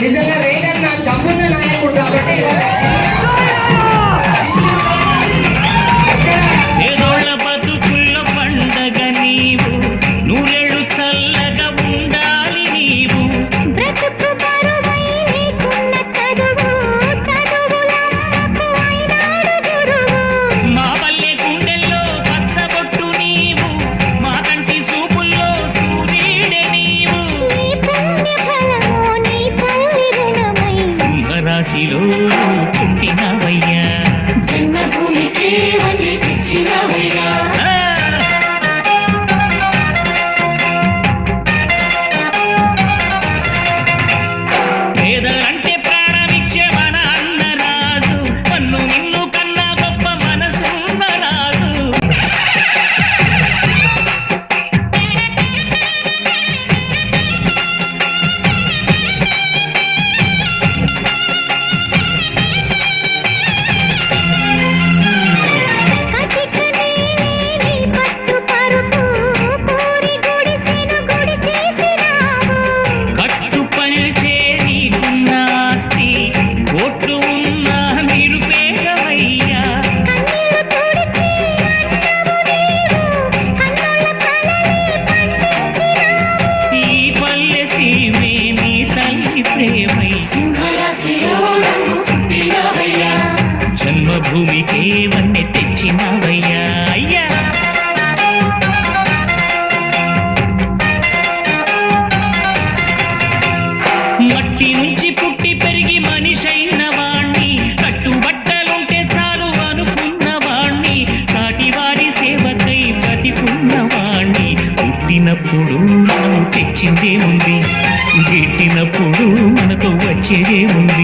నిజంగా రేగన్ నా తమ్మున్న నాయకుడు కాబట్టి ఏదోళ్ళ బతుకుల్లో పండగ నీవు, నూరేళ్ళు చల్లగా ఉండాలి నీవు. బ్రతుకు బరువై నీకున్న చదువు, చదువులమ్మకు అయినాడు గురువు. మా పల్లె గుండెల్లో పచ్చబొట్టు నీవు, మా కంటి చూపుల్లో సూర్యుడే నీవు. నీ పుణ్య ఫలము నీ తల్లి రుణమై సింహరాశిలో పుట్టినవయ్యా. జన్మభూమికి వన్నీ తెచ్చినవయ్యా. పేదలంటే ప్రాణమిచ్చే మన అన్నరాజు, పన్ను నిన్ను కన్నా గొప్ప మనసున్న రాజు. కటిక నీవే నీ పట్టు పరుపు, పూరి గుడిసెను గుడి చేసినావు. కట్టు పనిచే నీకున్న ఆస్తి, కోట్లు ఉన్న నిరుపేదవయ్యా. కన్నీరు తుడిచి అన్నము నీవు, కన్నుల కలలే పండించినావు. ఈ పల్లె సీమే నీ తల్లి ప్రేమై, సింహరాశిలో నువ్వు పుట్టినవయ్యా. జన్మభూమికే వన్నె తెచ్చినవయ్యా. అయ్యా మట్టి నుంచి పుట్టి పెరిగి మనిషైన వాణ్ణి, కట్టుబట్టలుంటే చాలు అనుకున్న వాణ్ణి, సాటివారి సేవకై బతికున్న వాణ్ణి. పుట్టినప్పుడు మనం తెచ్చిందే ఉంది, గిట్టినప్పుడు మనతో వచ్చేదే ఉంది.